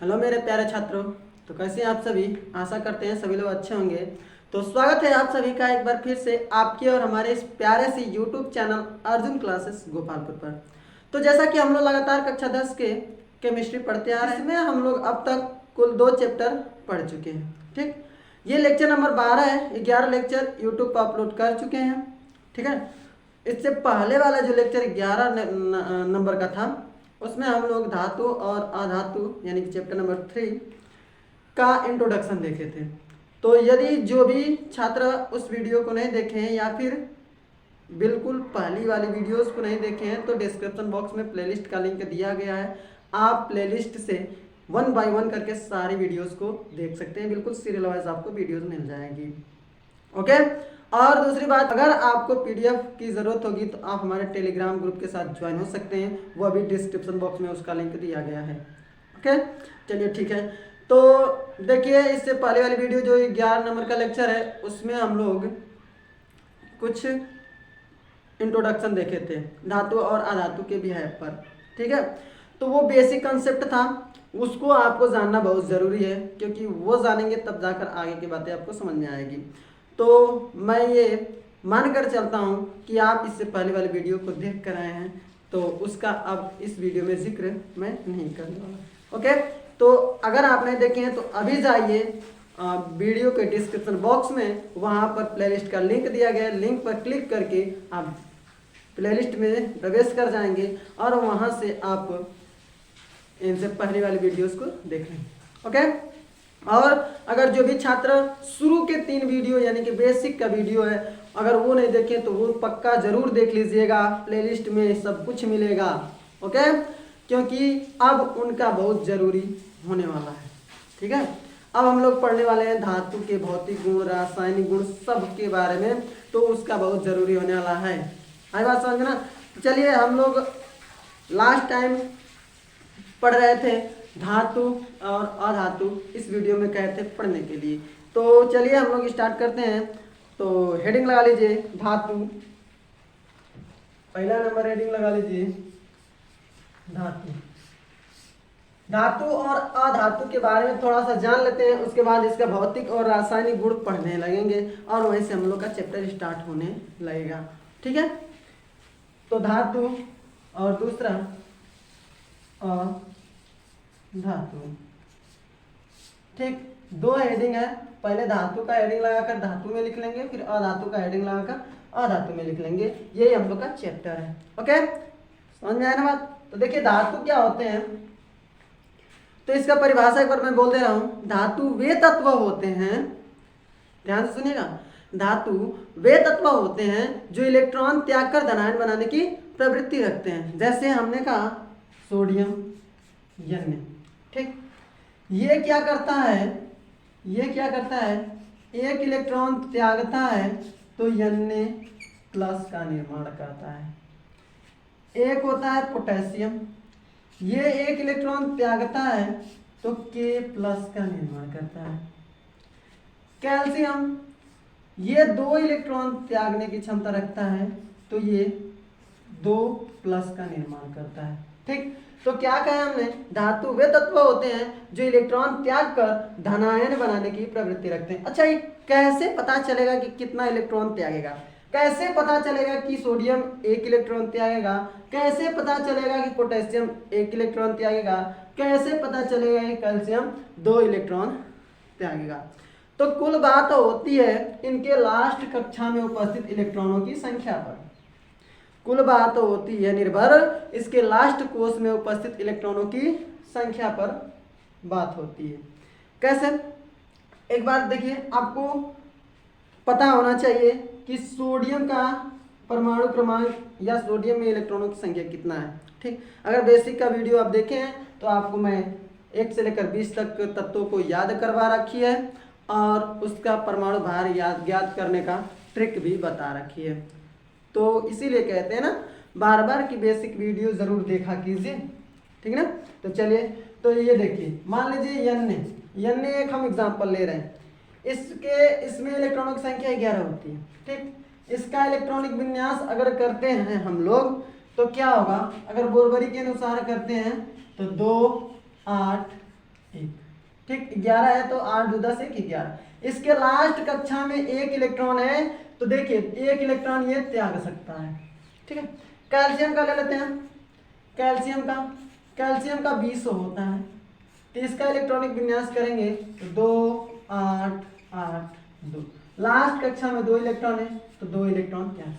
Hello मेरे प्यारे छात्रों। तो कैसे हैं आप सभी? आशा करते हैं सभी लोग अच्छे होंगे। तो स्वागत है आप सभी का एक बार फिर से आपके और हमारे इस प्यारे से YouTube channel Arjun classes Gopalpur पर। तो जैसा कि हम लोग लगातार कक्षा 10 के केमिस्ट्री पढ़ते आ रहे हैं, इसमें हम लोग अब तक कुल 2 चैप्टर पढ़ चुके हैं। ठीक, ये लेक्चर नंबर 12 है। 11 लेक्चर यूट्यूब पर अपलोड कर चुके हैं। ठीक है, इससे पहले वाला जो लेक्चर 11 नंबर का था उसमें हम लोग धातु और अधातु यानी कि चैप्टर नंबर 3 का इंट्रोडक्शन देखे थे। तो यदि जो भी छात्र उस वीडियो को नहीं देखे हैं या फिर बिल्कुल पहली वाली वीडियोस को नहीं देखे हैं तो डिस्क्रिप्शन बॉक्स में प्लेलिस्ट का लिंक दिया गया है। आप प्लेलिस्ट से 1 बाय 1 करके सारी वीडियोस को देख सकते हैं। बिल्कुल सीरियल वाइज आपको वीडियोस मिल जाएगी। ओके, और दूसरी बात, अगर आपको पीडीएफ की ज़रूरत होगी तो आप हमारे टेलीग्राम ग्रुप के साथ ज्वाइन हो सकते हैं। वो अभी डिस्क्रिप्शन बॉक्स में उसका लिंक दिया गया है। ओके, चलिए ठीक है। तो देखिए, इससे पहले वाली वीडियो जो 11 नंबर का लेक्चर है उसमें हम लोग कुछ इंट्रोडक्शन देखे थे धातु और अधातु के बिहेव पर। ठीक है, तो वो बेसिक कंसेप्ट था, उसको आपको जानना बहुत ज़रूरी है क्योंकि वो जानेंगे तब जाकर आगे की बातें आपको समझ में आएगी। तो मैं ये मानकर चलता हूँ कि आप इससे पहले वाली वीडियो को देख कर आए हैं, तो उसका अब इस वीडियो में जिक्र मैं नहीं करने वाला। ओके, तो अगर आप नहीं देखे हैं तो अभी जाइए वीडियो के डिस्क्रिप्शन बॉक्स में, वहाँ पर प्लेलिस्ट का लिंक दिया गया है। लिंक पर क्लिक करके आप प्लेलिस्ट में प्रवेश कर जाएंगे और वहाँ से आप इनसे पहले वाली वीडियोस को देख लें। ओके, और अगर जो भी छात्र शुरू के 3 वीडियो यानी कि बेसिक का वीडियो है अगर वो नहीं देखें तो वो पक्का ज़रूर देख लीजिएगा। प्लेलिस्ट में सब कुछ मिलेगा। ओके, क्योंकि अब उनका बहुत ज़रूरी होने वाला है। ठीक है, अब हम लोग पढ़ने वाले हैं धातु के भौतिक गुण, रासायनिक गुण, सब के बारे में, तो उसका बहुत ज़रूरी होने वाला है। आई बात समझ में ना? चलिए, हम लोग लास्ट टाइम पढ़ रहे थे धातु और अधातु, इस वीडियो में कहे थे पढ़ने के लिए। तो चलिए हम लोग स्टार्ट करते हैं। तो हेडिंग लगा लीजिए धातु, पहला नंबर हेडिंग लगा लीजिए धातु। धातु और अधातु के बारे में थोड़ा सा जान लेते हैं, उसके बाद इसका भौतिक और रासायनिक गुण पढ़ने लगेंगे और वहीं से हम लोग का चैप्टर स्टार्ट होने लगेगा। ठीक है, तो धातु और दूसरा धातु। ठीक, 2 हेडिंग है। पहले धातु का हेडिंग लगाकर धातु में लिख लेंगे, फिर अधातु का हेडिंग लगाकर अधातु में लिख लेंगे। यही हम लोग का चैप्टर है। ओके, समझ में आया ना बात? तो देखिए धातु क्या होते हैं, तो इसका परिभाषा एक बार मैं बोल दे रहा हूं। धातु वे तत्व होते हैं, ध्यान से सुनिएगा, धातु वे तत्व होते हैं जो इलेक्ट्रॉन त्याग कर धनायन बनाने की प्रवृत्ति रखते हैं। जैसे हमने कहा सोडियम N। ठीक, ये क्या करता है, ये क्या करता है, एक इलेक्ट्रॉन त्यागता है तो Na प्लस का निर्माण करता है। एक होता है पोटेशियम, ये एक इलेक्ट्रॉन त्यागता है तो K प्लस का निर्माण करता है। कैल्शियम, ये 2 इलेक्ट्रॉन त्यागने की क्षमता रखता है तो ये 2 प्लस का निर्माण करता है। ठीक, तो क्या कहा हमने, धातु वे तत्व होते हैं जो इलेक्ट्रॉन त्याग कर धनायन बनाने की प्रवृत्ति रखते हैं। अच्छा, ये कैसे पता चलेगा कि कितना इलेक्ट्रॉन त्यागेगा? कैसे पता चलेगा कि सोडियम 1 इलेक्ट्रॉन त्यागेगा? कैसे पता चलेगा कि पोटेशियम 1 इलेक्ट्रॉन त्यागेगा? कैसे पता चलेगा कि कैल्शियम 2 इलेक्ट्रॉन त्यागेगा? तो कुल बात होती है इनके लास्ट कक्षा में उपस्थित इलेक्ट्रॉनों की संख्या पर। कुल बात होती है निर्भर इसके लास्ट कोष में उपस्थित इलेक्ट्रॉनों की संख्या पर बात होती है। कैसे? एक बार देखिए, आपको पता होना चाहिए कि सोडियम का परमाणु क्रमांक या सोडियम में इलेक्ट्रॉनों की संख्या कितना है। ठीक, अगर बेसिक का वीडियो आप देखें हैं तो आपको मैं 1 से लेकर 20 तक तत्वों को याद करवा रखी है और उसका परमाणु भार ज्ञात करने का ट्रिक भी बता रखी है। तो इसीलिए कहते हैं ना, बार बार की बेसिक वीडियो जरूर देखा कीजिए। ठीक है ना? तो चलिए, तो ये देखिए, मान लीजिए N एक हम एग्जांपल ले रहे हैं। इसमें इलेक्ट्रॉनों की संख्या 11 होती है। ठीक, इसका इलेक्ट्रॉनिक विन्यास अगर करते हैं हम लोग तो क्या होगा, अगर बोरबरी के अनुसार करते हैं तो 2 8 ठीक, 11 है तो 8 2 10 1 11। इसके लास्ट कक्षा में एक इलेक्ट्रॉन है, तो देखिए एक इलेक्ट्रॉन ये त्याग सकता है। ठीक है, कैल्शियम का ले लेते हैं। कैल्शियम का 20 होता है, तो इसका इलेक्ट्रॉनिक विन्यास करेंगे तो 2 8 8 2। लास्ट कक्षा में 2 इलेक्ट्रॉन है तो 2 इलेक्ट्रॉन त्याग,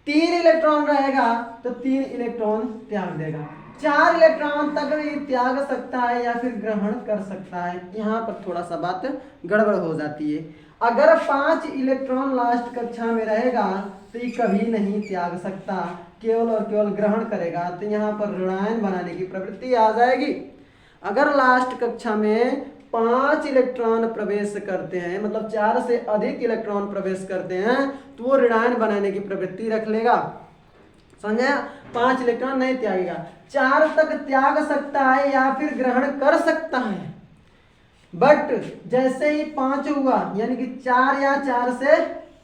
3 इलेक्ट्रॉन रहेगा तो 3 इलेक्ट्रॉन त्याग देगा। 4 इलेक्ट्रॉन तक भी त्याग सकता है या फिर ग्रहण कर सकता है। यहाँ पर थोड़ा सा बात गड़बड़ हो जाती है। अगर 5 इलेक्ट्रॉन लास्ट कक्षा में रहेगा तो ये कभी नहीं त्याग सकता, केवल और केवल ग्रहण करेगा। तो यहाँ पर ऋणायन बनाने की प्रवृत्ति आ जाएगी। अगर लास्ट कक्षा में 5 इलेक्ट्रॉन प्रवेश करते हैं, मतलब 4 से अधिक इलेक्ट्रॉन प्रवेश करते हैं, तो वो ऋणायन बनाने की प्रवृत्ति रख लेगा। समझे? 5 इलेक्ट्रॉन नहीं त्यागेगा, 4 तक त्याग सकता है या फिर ग्रहण कर सकता है। बट जैसे ही 5 हुआ, यानी कि 4 या 4 से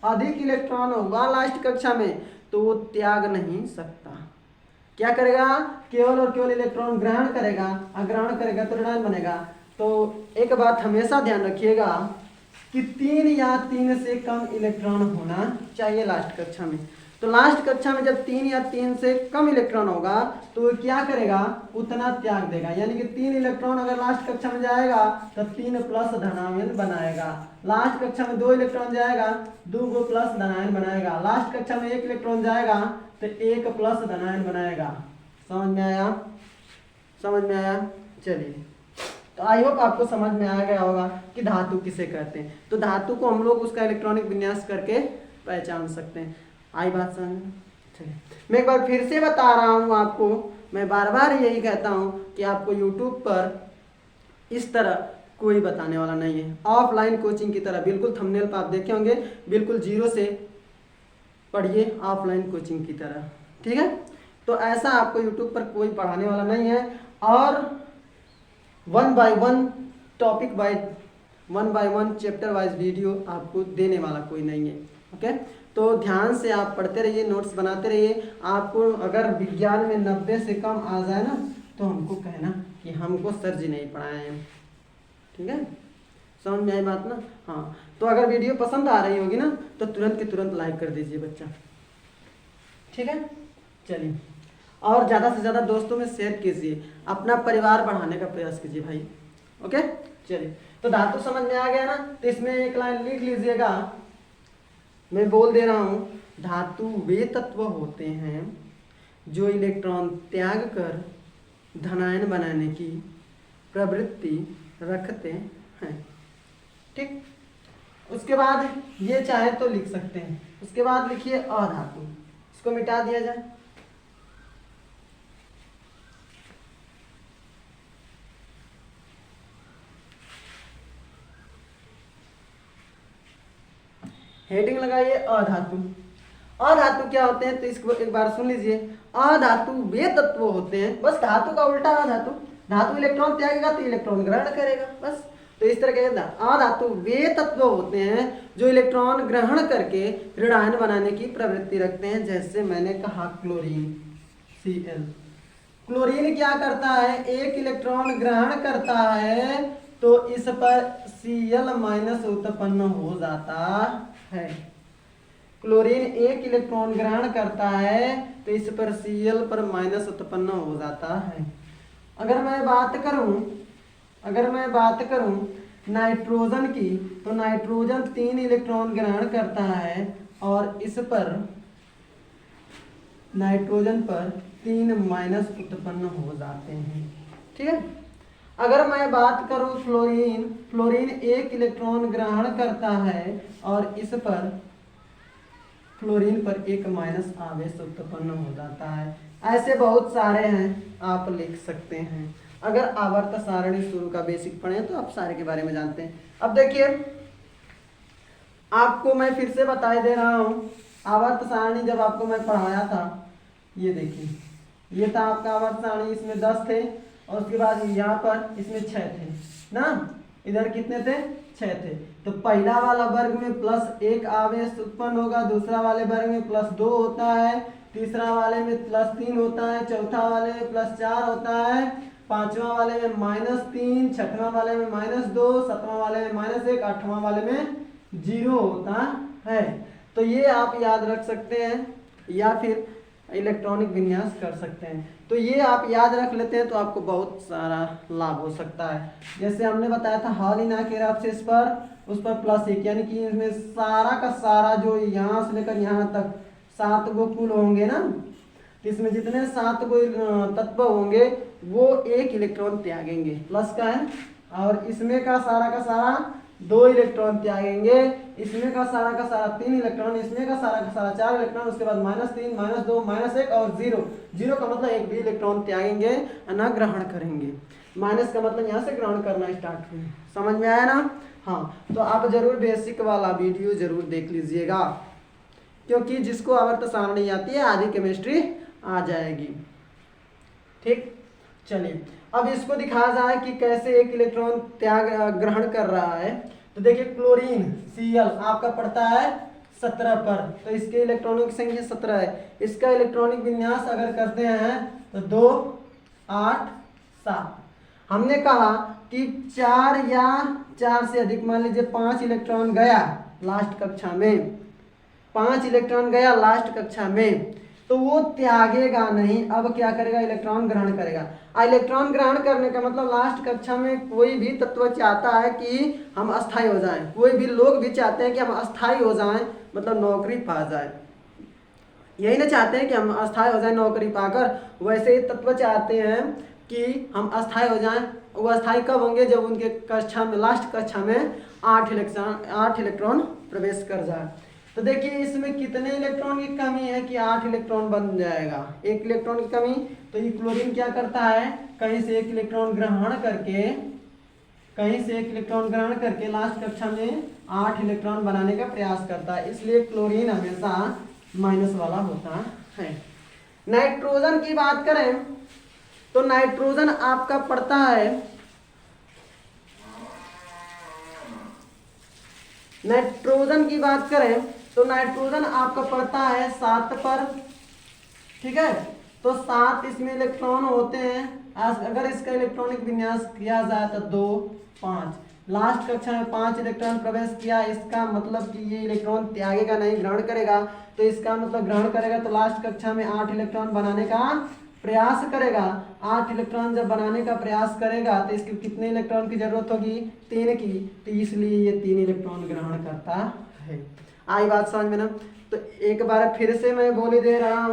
अधिक इलेक्ट्रॉन होगा लास्ट कक्षा में, तो वो त्याग नहीं सकता। क्या करेगा? केवल और केवल इलेक्ट्रॉन ग्रहण करेगा। अग्रहण करेगा तो ऋणायन बनेगा। तो एक बात हमेशा ध्यान रखिएगा कि 3 या 3 से कम इलेक्ट्रॉन होना चाहिए लास्ट कक्षा में। तो लास्ट कक्षा में जब 3 या 3 से कम इलेक्ट्रॉन होगा तो वो क्या करेगा? उतना त्याग देगा। यानी कि 3 इलेक्ट्रॉन अगर लास्ट कक्षा में जाएगा तो 3 प्लस धनायन बनाएगा। लास्ट कक्षा में 2 इलेक्ट्रॉन जाएगा, 2 को प्लस धनायन बनाएगा। लास्ट कक्षा में 1 इलेक्ट्रॉन जाएगा तो 1 प्लस धनायन बनाएगा। समझ में आया? चलिए, तो आई होप आपको समझ में आ गया होगा कि धातु किसे कहते हैं। तो धातु को हम लोग उसका इलेक्ट्रॉनिक विन्यास करके पहचान सकते हैं। आई बात समझ? चलिए, मैं एक बार फिर से बता रहा हूँ आपको। मैं बार बार यही कहता हूँ कि आपको यूट्यूब पर इस तरह कोई बताने वाला नहीं है। ऑफलाइन कोचिंग की तरह, बिल्कुल थंबनेल पर आप देखे होंगे, बिल्कुल जीरो से पढ़िए ऑफलाइन कोचिंग की तरह। ठीक है, तो ऐसा आपको यूट्यूब पर कोई पढ़ाने वाला नहीं है। और 1 by 1 topic by 1 by 1 chapter wise video आपको देने वाला कोई नहीं है। ओके, तो ध्यान से आप पढ़ते रहिए, नोट्स बनाते रहिए। आपको अगर विज्ञान में 90 से कम आ जाए ना तो हमको कहना कि हमको सर जी नहीं पढ़ाए हैं। ठीक है, समझ में आई बात ना? हाँ, तो अगर वीडियो पसंद आ रही होगी ना तो तुरंत के तुरंत लाइक कर दीजिए बच्चा। ठीक है, चलिए, और ज़्यादा से ज़्यादा दोस्तों में शेयर कीजिए, अपना परिवार बढ़ाने का प्रयास कीजिए भाई। ओके, चलिए, तो धातु समझ में आ गया ना? तो इसमें एक लाइन लिख लीजिएगा, मैं बोल दे रहा हूँ। धातु वे तत्व होते हैं जो इलेक्ट्रॉन त्याग कर धनायन बनाने की प्रवृत्ति रखते हैं। ठीक, उसके बाद ये चाहे तो लिख सकते हैं। उसके बाद लिखिए अधातु, इसको मिटा दिया जाए। हेडिंग लगाइए अधातु। अधातु क्या होते हैं तो इसको एक बार सुन लीजिए। अधातु वे तत्व होते हैं, बस धातु का उल्टा अधातु। धातु इलेक्ट्रॉन त्यागेगा तो इलेक्ट्रॉन ग्रहण करेगा, बस। तो इस तरह के अधातु वे तत्व होते हैं जो इलेक्ट्रॉन ग्रहण करके ऋणायन बनाने की प्रवृत्ति रखते हैं। जैसे मैंने कहा क्लोरीन, Cl। क्लोरीन क्या करता है? एक इलेक्ट्रॉन ग्रहण करता है तो इस पर Cl माइनस उत्पन्न हो जाता है। क्लोरीन एक इलेक्ट्रॉन ग्रहण करता है तो इस पर Cl पर माइनस उत्पन्न हो जाता है। अगर मैं बात करूं नाइट्रोजन की, तो नाइट्रोजन 3 इलेक्ट्रॉन ग्रहण करता है और इस पर नाइट्रोजन पर 3 माइनस उत्पन्न हो जाते हैं। ठीक है, अगर मैं बात करूं फ्लोरीन एक इलेक्ट्रॉन ग्रहण करता है और इस पर फ्लोरीन पर 1 माइनस आवेश उत्पन्न हो जाता है। ऐसे बहुत सारे हैं, आप लिख सकते हैं। अगर आवर्त सारणी शुरू का बेसिक पढ़े तो आप सारे के बारे में जानते हैं। अब देखिए, आपको मैं फिर से बताए दे रहा हूँ। आवर्त सारणी जब आपको मैं पढ़ाया था, ये देखिए, ये था आपका आवर्त सारणी। इसमें 10 थे और उसके बाद यहाँ पर इसमें 6 थे ना। इधर कितने थे? 6 थे। तो पहला वाला वर्ग में +1 आवेश उत्पन्न होगा, दूसरा वाले वर्ग में +2 होता है, तीसरा वाले में +3 होता है, चौथा वाले में +4 होता है, पांचवा वाले में -3, छठवां वाले में -2, सातवां वाले में -1, आठवां वाले में 0 होता है। तो ये आप याद रख सकते हैं या फिर इलेक्ट्रॉनिक विन्यास कर सकते हैं। तो ये आप याद रख लेते हैं तो आपको बहुत सारा लाभ हो सकता है। जैसे हमने बताया था हॉल इन के एब्सिस पर उस पर +1, यानी कि इसमें सारा का सारा जो यहाँ से लेकर यहाँ तक 7 गो कुल होंगे ना, तो इसमें जितने 7 गो तत्व होंगे वो 1 इलेक्ट्रॉन त्यागेंगे, प्लस का है। और इसमें का सारा 2 इलेक्ट्रॉन त्यागेंगे, इसमें का सारा 3 इलेक्ट्रॉन, इसमें का सारा 4 इलेक्ट्रॉन, उसके बाद -3, -2, -1 और 0 का मतलब 1 भी इलेक्ट्रॉन त्यागेंगे, न ग्रहण करेंगे। माइनस का मतलब यहाँ से ग्रहण करना स्टार्ट हुए। समझ में आया ना? हाँ, तो आप जरूर बेसिक वाला वीडियो जरूर देख लीजिएगा, क्योंकि जिसको आवर्त सारणी आती है आधी केमिस्ट्री आ जाएगी। ठीक, चलिए अब इसको दिखाया जाए कि कैसे 1 इलेक्ट्रॉन त्याग ग्रहण कर रहा है। तो देखिए क्लोरीन Cl आपका पड़ता है 17 पर, तो इसके इलेक्ट्रॉनों की संख्या 17 है। इसका इलेक्ट्रॉनिक विन्यास अगर करते हैं तो 2, 8, 7। हमने कहा कि 4 या 4 से अधिक, मान लीजिए 5 इलेक्ट्रॉन गया लास्ट कक्षा में, 5 इलेक्ट्रॉन गया लास्ट कक्षा में, तो वो त्यागेगा नहीं। अब क्या करेगा? इलेक्ट्रॉन ग्रहण करेगा। इलेक्ट्रॉन ग्रहण करने का मतलब लास्ट कक्षा में कोई भी तत्व चाहता है कि हम अस्थायी हो जाएं, कोई भी लोग भी चाहते हैं कि हम अस्थायी हो जाएं, मतलब नौकरी पा जाए। यही ना चाहते हैं कि हम अस्थायी हो जाएं नौकरी पाकर, वैसे ही तत्व चाहते हैं कि हम अस्थायी हो जाएं। वो अस्थायी कब होंगे? जब उनके कक्षा में, लास्ट कक्षा में 8 इलेक्ट्रॉन प्रवेश कर जाए। तो देखिए इसमें कितने इलेक्ट्रॉन की कमी है कि 8 इलेक्ट्रॉन बन जाएगा, 1 इलेक्ट्रॉन की कमी। तो ये क्लोरीन क्या करता है? कहीं से 1 इलेक्ट्रॉन ग्रहण करके लास्ट कक्षा में 8 इलेक्ट्रॉन बनाने का प्रयास करता है, इसलिए क्लोरीन हमेशा माइनस वाला होता है। नाइट्रोजन की बात करें तो नाइट्रोजन आपका पड़ता है, नाइट्रोजन की बात करें तो नाइट्रोजन आपका पड़ता है 7 पर। ठीक है, तो 7 इसमें इलेक्ट्रॉन होते हैं। अगर इसका इलेक्ट्रॉनिक विन्यास किया जाए तो 2, 5, लास्ट कक्षा में 5 इलेक्ट्रॉन प्रवेश किया, इसका मतलब कि ये इलेक्ट्रॉन त्यागेगा नहीं, ग्रहण करेगा। तो इसका मतलब ग्रहण करेगा तो लास्ट कक्षा में 8 इलेक्ट्रॉन बनाने का प्रयास करेगा। 8 इलेक्ट्रॉन जब बनाने का प्रयास करेगा तो इसके कितने इलेक्ट्रॉन की जरूरत होगी? 3 की, तो इसलिए ये 3 इलेक्ट्रॉन ग्रहण करता है। आई बात समझ में ना? तो एक बार फिर से मैं बोल दे रहा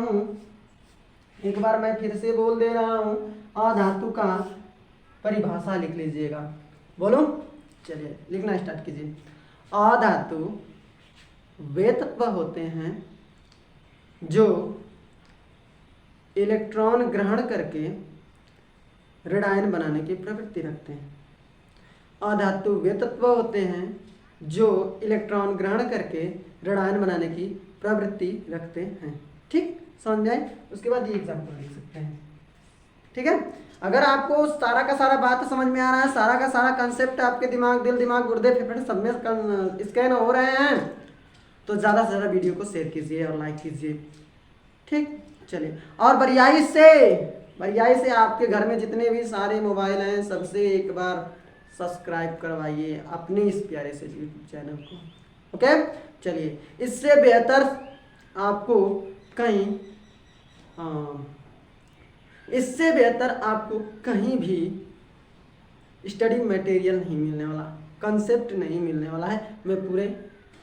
हूँ, अधातु का परिभाषा लिख लीजिएगा। बोलो, चलिए लिखना स्टार्ट कीजिए। अधातु वे तत्व होते हैं जो इलेक्ट्रॉन ग्रहण करके ऋणायन बनाने की प्रवृत्ति रखते हैं। अधातु वे तत्व होते हैं जो इलेक्ट्रॉन ग्रहण करके ऋणायन बनाने की प्रवृत्ति रखते हैं। ठीक, समझ में आए? उसके बाद ये एग्जाम्पल लिख सकते हैं। ठीक है, अगर आपको सारा का सारा बात समझ में आ रहा है, सारा का सारा कंसेप्ट आपके दिमाग, दिल दिमाग, गुर्दे, फेफड़े सब में स्कैन हो रहे हैं, तो ज़्यादा से ज़्यादा वीडियो को शेयर कीजिए और लाइक कीजिए। ठीक, चलिए, और बरियाई से आपके घर में जितने भी सारे मोबाइल हैं सबसे एक बार सब्सक्राइब करवाइए अपने इस प्यारे से यूट्यूब चैनल को। ओके, चलिए, इससे बेहतर आपको कहीं भी स्टडी मटेरियल नहीं मिलने वाला, कंसेप्ट नहीं मिलने वाला है, मैं पूरे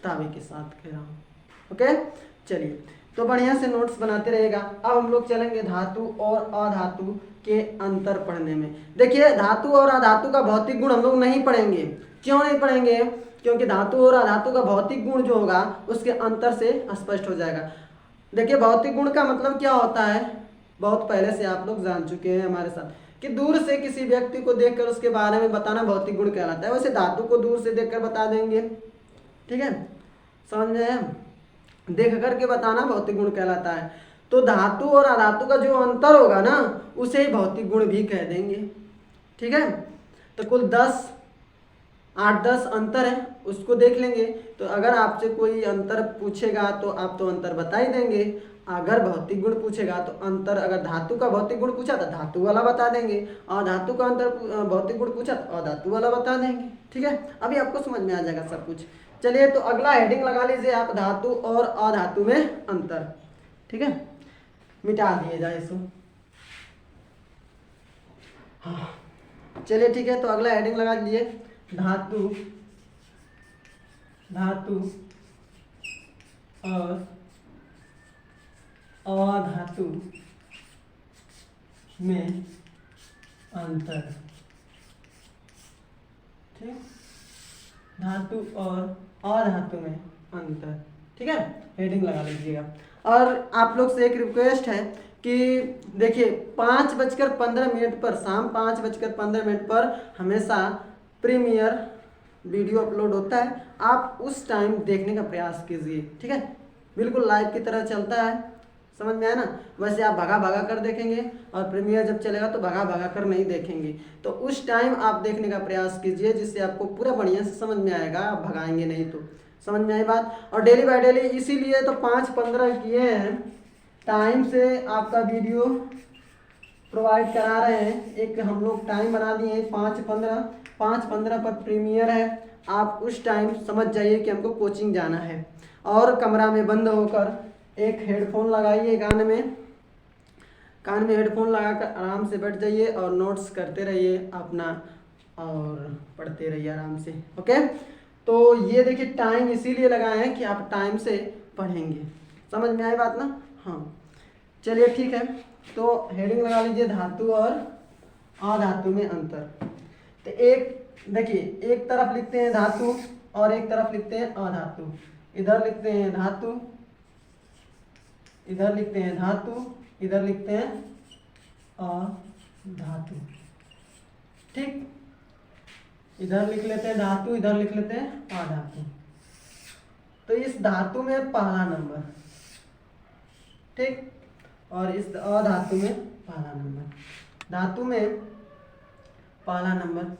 दावे के साथ कह रहा हूँ। ओके, चलिए, तो बढ़िया से नोट्स बनाते रहेगा। अब हम लोग चलेंगे धातु और अधातु के अंतर पढ़ने में। देखिए, धातु और अधातु का भौतिक गुण हम लोग नहीं पढ़ेंगे। क्यों नहीं पढ़ेंगे? क्योंकि धातु और अधातु का भौतिक गुण जो होगा उसके अंतर से स्पष्ट हो जाएगा। देखिए, भौतिक गुण का मतलब क्या होता है, बहुत पहले से आप लोग जान चुके हैं हमारे साथ, कि दूर से किसी व्यक्ति को देखकर उसके बारे में बताना भौतिक गुण कहलाता है। वैसे धातु को दूर से देखकर बता देंगे। ठीक है, समझ में? देख करके बताना भौतिक गुण कहलाता है। तो धातु और अधातु का जो अंतर होगा ना, उसे ही भौतिक गुण भी कह देंगे। ठीक है, तो कुल 10 8-10 अंतर है, उसको देख लेंगे। तो अगर आपसे कोई अंतर पूछेगा तो आप तो अंतर बता ही देंगे। अगर भौतिक गुण पूछेगा तो अंतर, अगर धातु का भौतिक गुण पूछा तो धातु वाला बता देंगे, और धातु का अंतर भौतिक गुण पूछा तो अधातु वाला बता देंगे। ठीक है, अभी आपको समझ में आ जाएगा सब कुछ। चलिए, तो अगला हेडिंग लगा लीजिए आप, धातु और अधातु में अंतर। ठीक है, मिटा दिए जाए इसको। हाँ, चलिए ठीक है, तो अगला हेडिंग लगा लीजिए, धातु और अधातु में अंतर। ठीक, धातु और अधातु में अंतर। ठीक है, हेडिंग लगा लीजिएगा। और आप लोग से एक रिक्वेस्ट है कि देखिए 5:15 पर, शाम 5:15 पर हमेशा प्रीमियर वीडियो अपलोड होता है। आप उस टाइम देखने का प्रयास कीजिए। ठीक है, बिल्कुल लाइव की तरह चलता है, समझ में आया ना। वैसे आप भगा भगा कर देखेंगे और प्रीमियर जब चलेगा तो भगा भगा कर नहीं देखेंगे। तो उस टाइम आप देखने का प्रयास कीजिए, जिससे आपको पूरा बढ़िया से समझ में आएगा। आप भगाएंगे नहीं तो, समझ में आई बात। और डेली बाय डेली इसीलिए तो 5:15 किए हैं, टाइम से आपका वीडियो प्रोवाइड करा रहे हैं। एक हम लोग टाइम बना दिए हैं 5:15 पर प्रीमियर है। आप उस टाइम समझ जाइए कि हमको कोचिंग जाना है। और कमरा में बंद होकर एक हेडफोन लगाइए कान में हेडफोन लगाकर आराम से बैठ जाइए और नोट्स करते रहिए अपना और पढ़ते रहिए आराम से। ओके, तो ये देखिए टाइम इसीलिए लगाए हैं कि आप टाइम से पढ़ेंगे। समझ में आई बात ना। हाँ, चलिए ठीक है, तो हेडिंग लगा लीजिए, धातु और अधातु में अंतर। तो एक देखिए, एक तरफ लिखते हैं धातु और एक तरफ लिखते हैं अधातु। इधर लिखते हैं धातु, इधर लिखते हैं धातु, इधर लिखते हैं अधातु। ठीक, इधर लिख लेते हैं धातु, इधर लिख लेते हैं अधातु। तो इस धातु में पहला नंबर, ठीक, और इस अधातु में पहला नंबर। धातु में पहला नंबर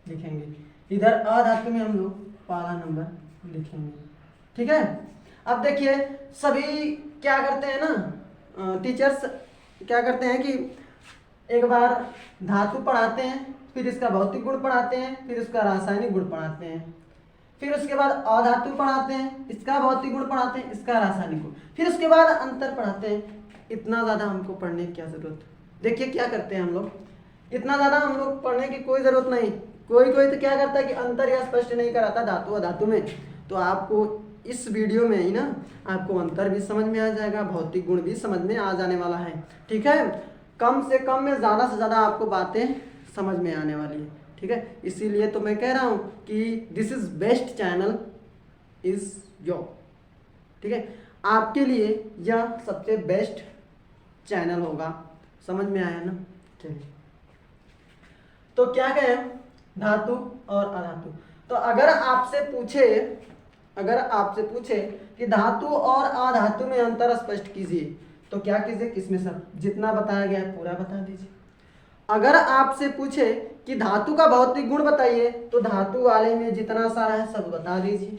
लिखेंगे, इधर अधातु में हम लोग पहला नंबर लिखेंगे। ठीक है, अब देखिए सभी क्या करते हैं ना, टीचर्स क्या करते हैं कि एक बार धातु पढ़ाते हैं, फिर इसका भौतिक गुण पढ़ाते हैं, फिर इसका रासायनिक गुण पढ़ाते हैं, फिर उसके बाद अधातु पढ़ाते हैं, इसका भौतिक गुण पढ़ाते हैं, इसका रासायनिक गुण, फिर उसके बाद अंतर पढ़ाते हैं। इतना ज़्यादा हमको पढ़ने की क्या ज़रूरत। देखिए क्या करते हैं हम लोग, इतना ज़्यादा हम लोग पढ़ने की कोई ज़रूरत नहीं। कोई तो क्या करता है कि अंतर या स्पष्ट नहीं कराता धातु अधातु में। तो आपको इस वीडियो में ही ना आपको अंतर भी समझ में आ जाएगा, भौतिक गुण भी समझ में आ जाने वाला है। ठीक है, कम से कम में ज़्यादा से ज़्यादा आपको बातें समझ में आने वाली है। ठीक है, इसीलिए तो मैं कह रहा हूँ कि this is best channel is your. ठीक है, आपके लिए यह सबसे बेस्ट चैनल होगा। समझ में आया ना। चलिए, तो क्या कहें, धातु और अधातु। तो अगर आपसे पूछे कि धातु और अधातु में अंतर स्पष्ट कीजिए, तो क्या कीजिए, किसमें सब जितना बताया गया है पूरा बता दीजिए। अगर आपसे पूछे कि धातु का भौतिक गुण बताइए, तो धातु वाले में जितना सारा है सब बता दीजिए।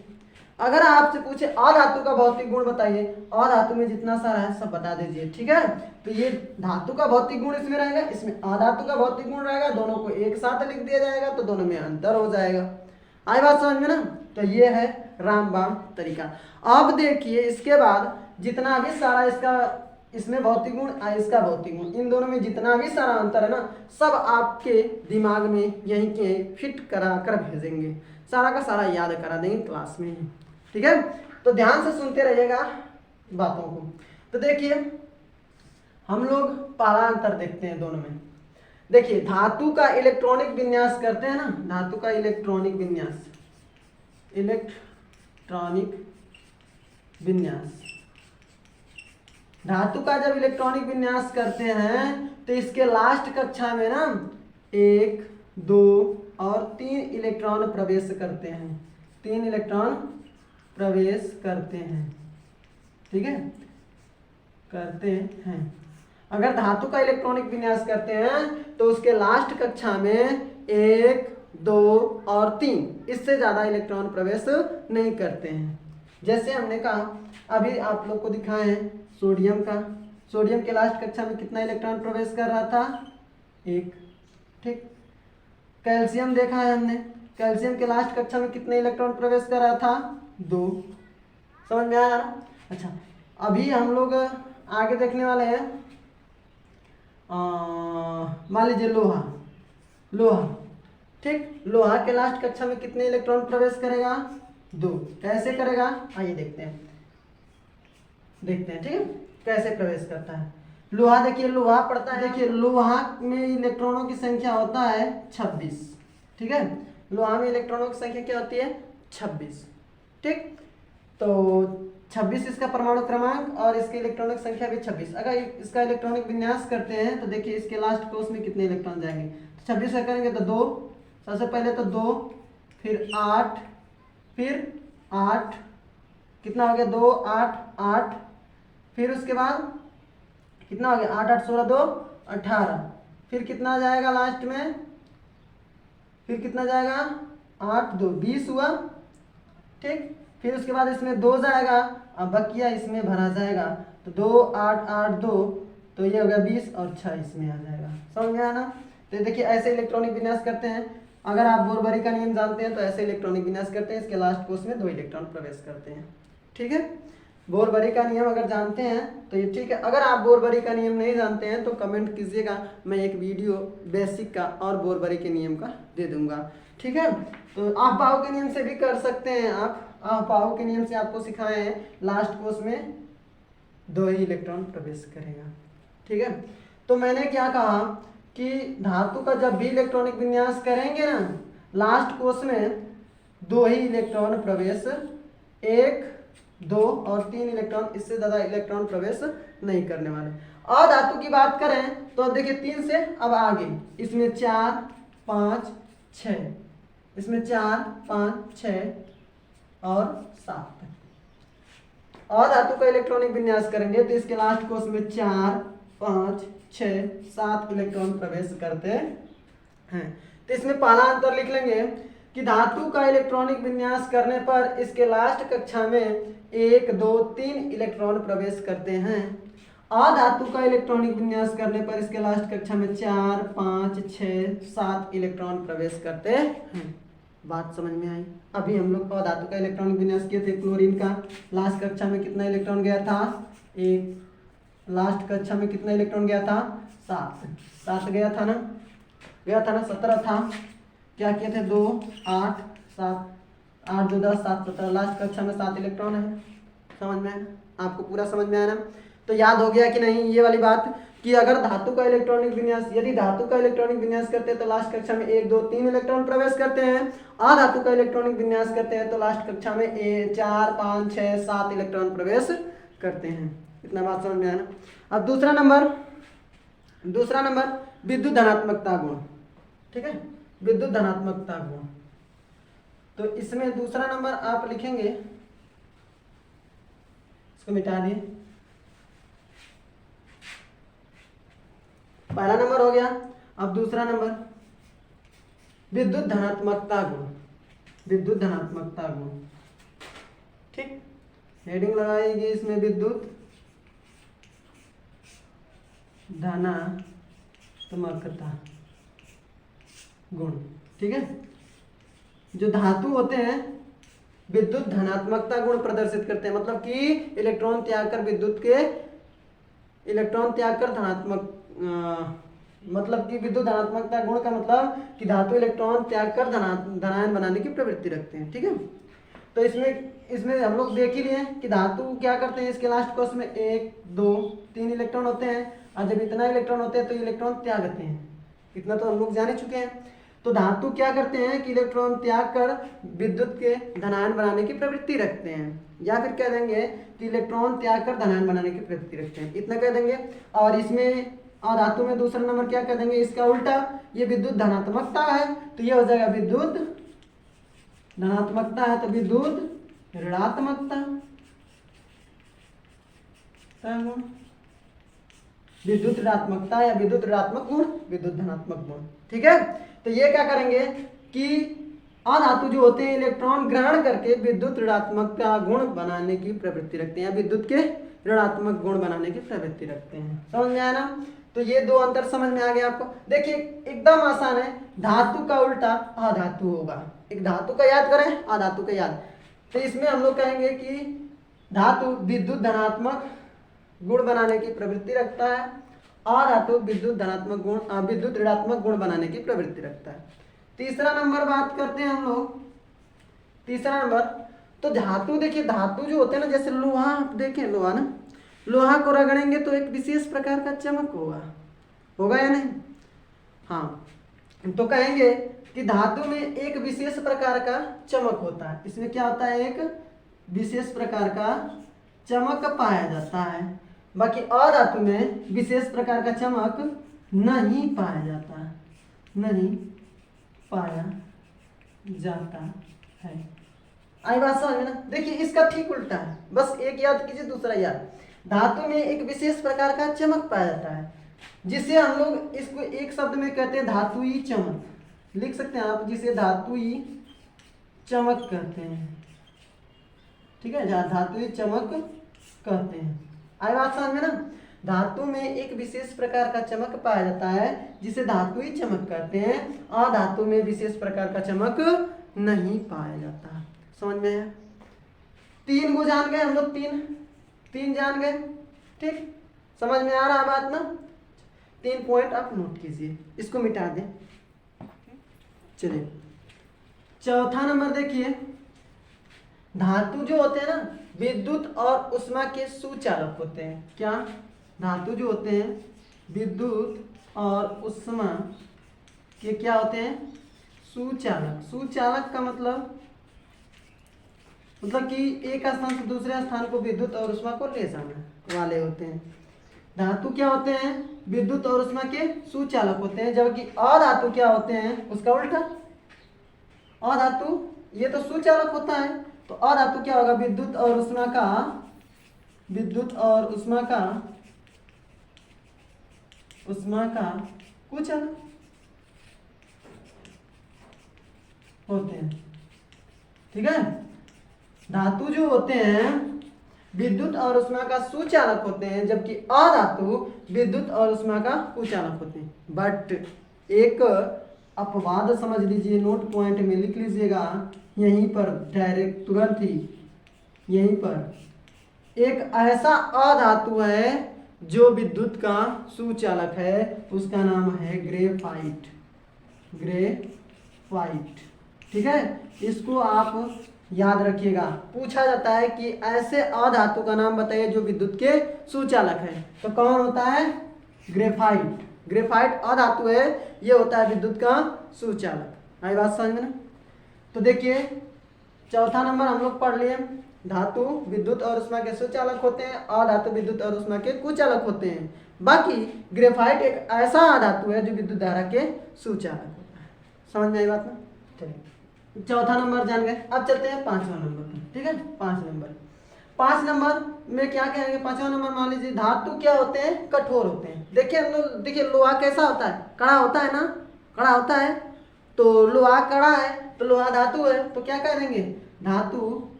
अगर आपसे पूछे अधातु का भौतिक गुण बताइए, अधातु में जितना सारा है सब बता दीजिए। ठीक है, तो ये धातु का भौतिक गुण इसमें रहेगा, इसमें अधातु का भौतिक गुण रहेगा, दोनों को एक साथ लिख दिया जाएगा तो दोनों में अंतर हो जाएगा। आई बात समझ में ना। तो ये है रामबाण तरीका। अब देखिए इसके बाद जितना भी सारा इसमें भौतिक गुण, इसका भौतिक गुण, इन दोनों में जितना भी सारा अंतर है ना, सब आपके दिमाग में यहीं के फिट करा कर भेजेंगे, सारा का सारा याद करा देंगे क्लास में ही। ठीक है, तो ध्यान से सुनते रहिएगा बातों को। तो देखिए हम लोग पहला अंतर देखते हैं दोनों में। देखिए धातु का इलेक्ट्रॉनिक विन्यास करते हैं ना, धातु का इलेक्ट्रॉनिक विन्यास, धातु का जब इलेक्ट्रॉनिक विन्यास करते हैं तो इसके लास्ट कक्षा में ना 1, 2 और 3 इलेक्ट्रॉन प्रवेश करते हैं, 3 इलेक्ट्रॉन प्रवेश करते हैं। ठीक है, करते हैं। अगर धातु का इलेक्ट्रॉनिक विन्यास करते हैं तो उसके लास्ट कक्षा में 1, 2 और 3, इससे ज़्यादा इलेक्ट्रॉन प्रवेश नहीं करते हैं। जैसे हमने कहा अभी आप लोग को दिखाए हैं सोडियम का, सोडियम के लास्ट कक्षा में कितना इलेक्ट्रॉन प्रवेश कर रहा था, 1। ठीक। कैल्शियम देखा है हमने, कैल्शियम के लास्ट कक्षा में कितने इलेक्ट्रॉन प्रवेश कर रहा था, 2। समझ में आया ना। अच्छा, अभी हम लोग आगे देखने वाले हैं, मान लीजिए लोहा, लोहा। ठीक, लोहा के लास्ट कक्षा में कितने इलेक्ट्रॉन प्रवेश करेगा, 2। कैसे करेगा, आइए देखते हैं, देखते हैं। ठीक है, कैसे प्रवेश करता है लोहा। देखिए लोहा पड़ता है, देखिए लोहा में इलेक्ट्रॉनों की संख्या होता है 26। ठीक है, लोहा में इलेक्ट्रॉनों की संख्या क्या होती है, 26। ठीक, तो 26 इसका परमाणु क्रमांक और इसके इलेक्ट्रॉनिक संख्या भी 26। अगर इसका इलेक्ट्रॉनिक विन्यास करते हैं तो देखिए इसके लास्ट कोष में कितने इलेक्ट्रॉन जाएंगे, तो 26 का करेंगे तो 2, सबसे पहले तो 2, फिर 8, फिर 8, कितना हो गया, 2 8 8, फिर उसके बाद कितना हो गया, 8 8 16 2 18, फिर कितना जाएगा लास्ट में, फिर कितना जाएगा, 8 2 20 हुआ। ठीक, फिर उसके बाद इसमें 2 जाएगा, अब बकिया इसमें भरा जाएगा, तो 2 8 8 2, तो ये हो गया 20 और 6 इसमें आ जाएगा। समझ में आया ना। तो देखिए ऐसे इलेक्ट्रॉनिक विन्यास करते हैं। अगर आप बोरबरी का नियम जानते हैं तो ऐसे इलेक्ट्रॉनिक विन्यास करते हैं, इसके लास्ट कोष में 2 इलेक्ट्रॉन प्रवेश करते हैं। ठीक है, बोरबरी का नियम अगर जानते हैं तो ये ठीक है। अगर आप बोरबरी का नियम नहीं जानते हैं तो कमेंट कीजिएगा, मैं एक वीडियो बेसिक का और बोरबरी के नियम का दे दूंगा। ठीक है, तो आप पाव के नियम से भी कर सकते हैं। आप पाव के नियम से आपको सिखाए हैं, लास्ट कोष में 2 ही इलेक्ट्रॉन प्रवेश करेगा। ठीक है, तो मैंने क्या कहा कि धातु का जब भी इलेक्ट्रॉनिक विन्यास करेंगे ना, लास्ट कोष में 2 ही इलेक्ट्रॉन प्रवेश, 1 2 और 3 इलेक्ट्रॉन, इससे ज़्यादा इलेक्ट्रॉन प्रवेश नहीं करने वाले। और धातु की बात करें तो अब देखिए 3 से अब आगे, इसमें 4 5 6, इसमें 4 5 6 और 7। और धातु का इलेक्ट्रॉनिक विन्यास करेंगे तो इसके लास्ट कोष में 4 5 6 7 इलेक्ट्रॉन प्रवेश करते हैं। तो इसमें पहला अंतर लिख लेंगे कि धातु का इलेक्ट्रॉनिक विन्यास करने पर इसके लास्ट कक्षा में 1 2 3 इलेक्ट्रॉन प्रवेश करते हैं। अधातु का इलेक्ट्रॉनिक विन्यास करने पर इसके लास्ट कक्षा में 4 5 6 7 इलेक्ट्रॉन प्रवेश करते हैं। बात समझ में आई। अभी हम लोग अधातु का इलेक्ट्रॉनिक विन्यास किए थे, क्लोरीन का लास्ट कक्षा में कितना इलेक्ट्रॉन गया था, 1। लास्ट कक्षा में कितना इलेक्ट्रॉन गया था, 7 गया था ना, 17 था। क्या किए थे, 2 8 7, 8 2 10 7 17, लास्ट कक्षा में 7 इलेक्ट्रॉन है। समझ में आया आपको, पूरा समझ में आया ना। तो याद हो गया कि नहीं ये वाली बात कि अगर धातु का इलेक्ट्रॉनिक विन्यास, यदि धातु का इलेक्ट्रॉनिक विन्यास करते हैं तो लास्ट कक्षा में 1 2 3 इलेक्ट्रॉन प्रवेश करते हैं। अधातु का इलेक्ट्रॉनिक विन्यास करते हैं तो लास्ट कक्षा में 4 5 6 7 इलेक्ट्रॉन प्रवेश करते हैं। इतना बात समझ में आया ना। अब दूसरा नंबर विद्युत धनात्मकता गुण। ठीक है, विद्युत धनात्मकता गुण। तो इसमें दूसरा नंबर आप लिखेंगे, इसको मिटा दिए, पहला नंबर हो गया। अब दूसरा नंबर विद्युत धनात्मकता गुण, विद्युत धनात्मकता गुण। ठीक, हेडिंग लगाएगी इसमें विद्युत धनात्मकता गुण। ठीक है, जो धातु होते हैं विद्युत धनात्मकता गुण प्रदर्शित करते हैं, मतलब कि इलेक्ट्रॉन त्याग कर धनात्मक, मतलब कि विद्युत धनात्मकता गुण का मतलब कि धातु इलेक्ट्रॉन त्याग कर धनायन बनाने की प्रवृत्ति रखते हैं। ठीक है, तो इसमें हम लोग देख ही लिए कि धातु क्या करते हैं, इसके लास्ट कोष में 1 2 3 इलेक्ट्रॉन होते हैं, और जब इतना इलेक्ट्रॉन होते हैं तो इलेक्ट्रॉन त्यागते हैं। इतना तो हम लोग जान ही चुके हैं। तो धातु क्या करते हैं कि इलेक्ट्रॉन त्याग कर विद्युत के धनायन बनाने की प्रवृत्ति रखते हैं, या फिर कह देंगे कि इलेक्ट्रॉन त्याग कर धनायन बनाने की प्रवृत्ति रखते हैं, इतना कह देंगे। और इसमें धातु में दूसरा नंबर क्या कह देंगे, इसका उल्टा, ये विद्युत धनात्मकता है तो ये हो जाएगा विद्युत धनात्मकता है तो विद्युत ऋणात्मकता, विद्युत ऋणात्मकता या विद्युत ऋणात्मक गुण, विद्युत धनात्मक गुण। ठीक है, तो ये क्या करेंगे कि अधातु जो होते हैं इलेक्ट्रॉन ग्रहण करके विद्युत ऋणात्मक का गुण बनाने की प्रवृत्ति रखते हैं, विद्युत के ऋणात्मक गुण बनाने की प्रवृत्ति रखते हैं। समझ में आया ना? तो ये दो अंतर समझ में आ गया आपको। देखिए एकदम आसान है, धातु का उल्टा अधातु होगा। एक धातु का याद करें, अधातु का याद। तो इसमें हम लोग कहेंगे कि धातु विद्युत धनात्मक गुण बनाने की प्रवृत्ति रखता है, अधातु विद्युत धनात्मक गुण विद्युत ऋणात्मक गुण बनाने की प्रवृत्ति रखता है। तीसरा नंबर बात करते हैं हम लोग, तीसरा नंबर। तो धातु देखिए, धातु जो होते हैं ना, जैसे लोहा, आप देखें लोहा ना, लोहा को रगड़ेंगे तो एक विशेष प्रकार का चमक होगा, होगा या नहीं? हाँ, तो कहेंगे कि धातु में एक विशेष प्रकार का चमक होता है। इसमें क्या होता है? एक विशेष प्रकार का चमक पाया जाता है। बाकी अधातु में विशेष प्रकार का चमक नहीं पाया जाता, नहीं पाया जाता है। आई बात समझ में ना? देखिए इसका ठीक उल्टा है, बस एक याद कीजिए, दूसरा याद। धातु में एक विशेष प्रकार का चमक पाया जाता है, जिसे हम लोग इसको एक शब्द में कहते हैं धातुई चमक। लिख सकते हैं आप, जिसे धातुई चमक कहते हैं। ठीक है, धातुई चमक कहते हैं। आई बात समझ में ना? धातु में एक विशेष प्रकार का चमक पाया जाता है, जिसे धातुई चमक कहते हैं। अधातु में विशेष प्रकार का चमक नहीं पाया जाता। समझ में है? तीन को जान गए हम लोग, तीन जान गए। ठीक, समझ में आ रहा है बात ना? 3 पॉइंट आप नोट कीजिए, इसको मिटा दें। चलिए चौथा नंबर देखिए, धातु जो होते हैं ना, विद्युत और उष्मा के सुचालक होते हैं। क्या? धातु जो होते हैं विद्युत और उष्मा के क्या होते हैं? सुचालक। सुचालक का मतलब कि एक स्थान से दूसरे स्थान को विद्युत और उष्मा को ले जाने वाले होते हैं। धातु क्या होते हैं? विद्युत और उष्मा के सुचालक होते हैं। जबकि अधातु क्या होते हैं? उसका उल्टा। अधातु ये तो सुचालक होता है, तो अधातु क्या होगा? विद्युत और उष्मा का कुचालक होते हैं। ठीक है, धातु जो होते हैं विद्युत और उष्मा का सुचालक होते हैं, जबकि अधातु विद्युत और उष्मा का कुचालक होते हैं। बट एक अपवाद समझ लीजिए, नोट पॉइंट में लिख लीजिएगा, यहीं पर डायरेक्ट तुरंत ही यहीं पर एक ऐसा अधातु है जो विद्युत का सुचालक है, उसका नाम है ग्रेफाइट। ग्रेफाइट। ठीक है, इसको आप याद रखिएगा। पूछा जाता है कि ऐसे अधातु का नाम बताइए जो विद्युत के सुचालक है, तो कौन होता है? ग्रेफाइट। ग्रेफाइट अधातु है, ये होता है विद्युत का सुचालक। आई बात समझ में ना? तो देखिए चौथा नंबर हम लोग पढ़ लिए, धातु विद्युत और उष्मा के सुचालक होते हैं, अधातु विद्युत और उष्मा के कुचालक होते हैं। बाकी ग्रेफाइट एक ऐसा अधातु है जो विद्युत धारा के सुचालक होता है। समझ में आई बात ना? चलिए चौथा नंबर जान गए, अब चलते हैं 5वां नंबर पर। ठीक है, 5 नंबर में क्या कहेंगे? 5वां नंबर मान लीजिए, धातु क्या होते हैं? कठोर होते हैं। देखिए हम लोग, देखिए लोहा कैसा होता है? कड़ा होता है ना? कड़ा होता है, तो लोहा कड़ा है, तो लोहा धातु है, तो क्या करेंगे? धातु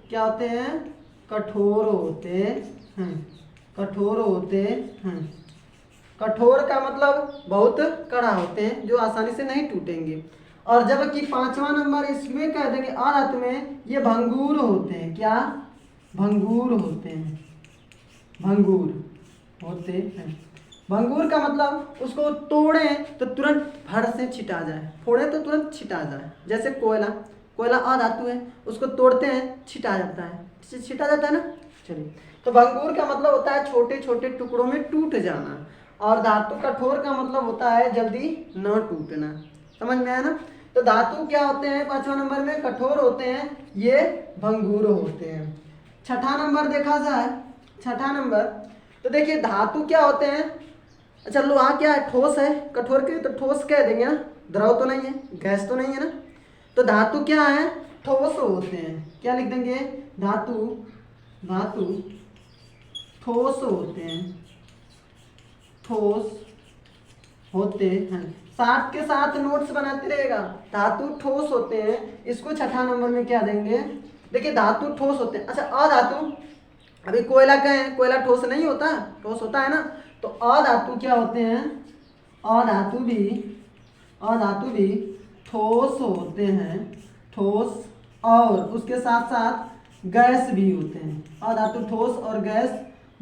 क्या होते हैं? कठोर होते हैं। कठोर होते हैं। कठोर का मतलब बहुत कड़ा होते हैं, जो आसानी से नहीं टूटेंगे। और जबकि 5वां नंबर इसमें कह देंगे अधातु में ये भंगुर होते हैं। क्या? भंगुर होते हैं। भंगुर होते हैं। भंगुर का मतलब उसको तोड़ें तो तुरंत फट से छिटा जाए, फोड़े तो तुरंत छिटा जाए। जैसे कोयला, कोयला अधातु है, उसको तोड़ते हैं छिटा जाता है, छिटा जाता है ना। चलिए, तो भंगुर का मतलब होता है छोटे छोटे टुकड़ों में टूट जाना, और धातु कठोर का मतलब होता है जल्दी न टूटना। समझ में आया ना? तो धातु क्या होते हैं 5वां नंबर में? कठोर होते हैं, ये भंगुर होते हैं। छठा नंबर देखा जाए, छठा नंबर तो देखिए धातु क्या होते हैं? अच्छा लोहा क्या है? ठोस है। कठोर के तो ठोस कह देंगे ना, द्रव तो नहीं है, गैस तो नहीं है ना। तो धातु क्या है? ठोस होते हैं। क्या लिख देंगे? धातु ठोस होते हैं। ठोस होते हैं। साथ के साथ नोट्स बनाते रहेगा। धातु ठोस होते हैं, इसको छठा नंबर में क्या देंगे, देखिए धातु ठोस होते हैं। अच्छा अधातु, अभी कोयला कहें, कोयला ठोस नहीं होता, ठोस होता है ना, तो अधातु क्या होते हैं, अधातु भी ठोस होते हैं, ठोस, और उसके साथ साथ गैस भी होते हैं। अधातु ठोस और गैस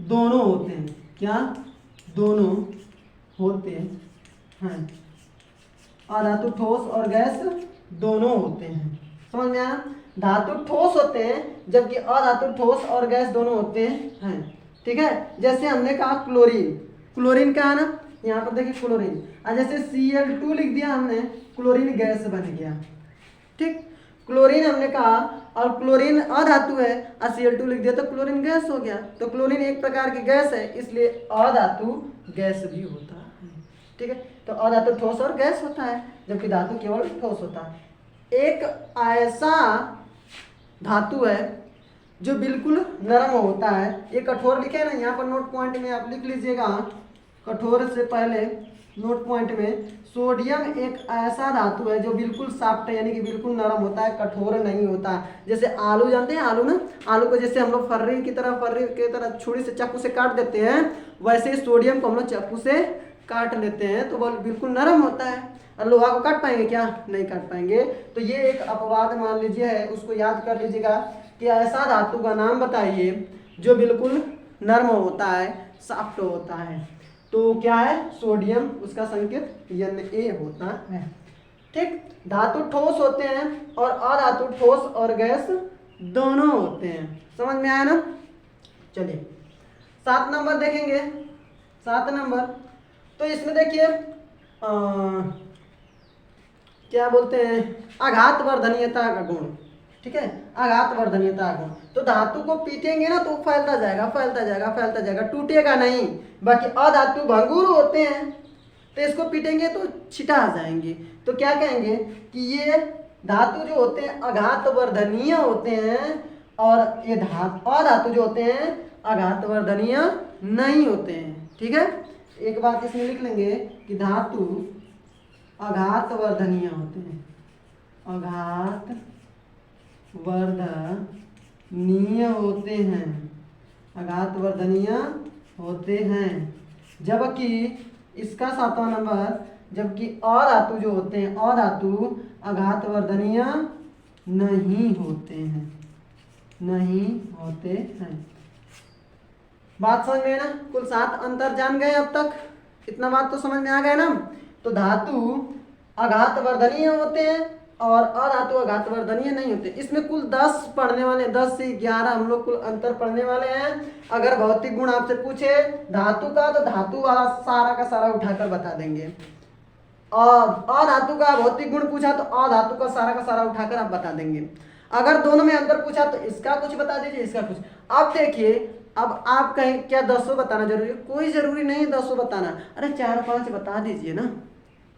दोनों होते हैं, क्या दोनों होते हैं, अधातु ठोस और गैस दोनों होते हैं। समझ में आया, धातु ठोस होते हैं जबकि अधातु ठोस और गैस दोनों होते हैं। ठीक है, जैसे हमने कहा क्लोरीन, क्लोरीन का है ना, यहाँ पर देखिए क्लोरीन, और जैसे Cl2 लिख दिया हमने, क्लोरीन गैस बन गया। ठीक, क्लोरीन हमने कहा और क्लोरीन अधातु है और Cl2 लिख दिया तो क्लोरीन गैस हो गया। तो क्लोरीन एक प्रकार की गैस है, इसलिए अधातु गैस भी होता है। ठीक है, तो अधातु ठोस और गैस होता है जबकि धातु केवल ठोस होता है। एक ऐसा धातु है जो बिल्कुल नरम होता है, ये कठोर लिखे है ना, यहाँ पर नोट पॉइंट में आप लिख लीजिएगा, कठोर से पहले नोट पॉइंट में, सोडियम एक ऐसा धातु है जो बिल्कुल सॉफ्ट है, यानी कि बिल्कुल नरम होता है, कठोर नहीं होता। जैसे आलू जानते हैं, आलू ना, आलू को जैसे हम लोग फर्री की तरह छुरी से चाकू से काट देते हैं, वैसे ही सोडियम को हम लोग चाकू से काट लेते हैं तो वो बिल्कुल नरम होता है। और लोहा को काट पाएंगे क्या, नहीं काट पाएंगे। तो ये एक अपवाद मान लीजिए है, उसको याद कर लीजिएगा कि ऐसा धातु का नाम बताइए जो बिल्कुल नरम होता है, सॉफ्ट होता है। तो क्या है, सोडियम, उसका संकेत Na होता है। ठीक, धातु ठोस होते हैं और अधातु ठोस और गैस दोनों होते हैं। समझ में आया ना। चलिए 7 नंबर देखेंगे। 7 नंबर, तो इसमें देखिए क्या बोलते हैं, आघात वर्धनीयता का गुण। ठीक है, आघात वर्धनीयता गुण, तो धातु को पीटेंगे ना तो फैलता जाएगा, फैलता जाएगा, फैलता जाएगा, टूटेगा नहीं। बाकी अधातु भंगुर होते हैं, तो इसको पीटेंगे तो छिटा आ जाएंगे। तो क्या कहेंगे कि ये धातु जो होते हैं आघात वर्धनीय होते हैं, और ये अधातु जो होते हैं आघात वर्धनीय नहीं होते हैं। ठीक है, एक बात इसमें लिख लेंगे कि धातु आघात वर्धनीय होते हैं, आघात वर्धनीय होते हैं, आघात वर्धनीय होते हैं। जबकि इसका 7वां नंबर, जबकि अधातु जो होते हैं, अधातु आघात वर्धनीय नहीं होते हैं, नहीं होते हैं। बात समझ में है ना, कुल 7 अंतर जान गए अब तक, इतना बात तो समझ में आ गया ना। तो धातु आघात वर्धनीय होते हैं और अधातु आघात वर्धनीय नहीं होते। इसमें कुल 10 पढ़ने वाले, 10 से 11 हम लोग कुल अंतर पढ़ने वाले हैं। अगर भौतिक गुण आपसे पूछे धातु का, तो धातु वाला सारा का सारा उठाकर बता देंगे, और अधातु का भौतिक गुण पूछा तो अधातु का सारा उठाकर आप बता देंगे। अगर दोनों में अंतर पूछा तो इसका कुछ बता दीजिए, इसका कुछ। अब देखिए, अब आप कहें क्या 10 बताना जरूरी है, कोई जरूरी नहीं 10 बताना, अरे 4-5 बता दीजिए ना,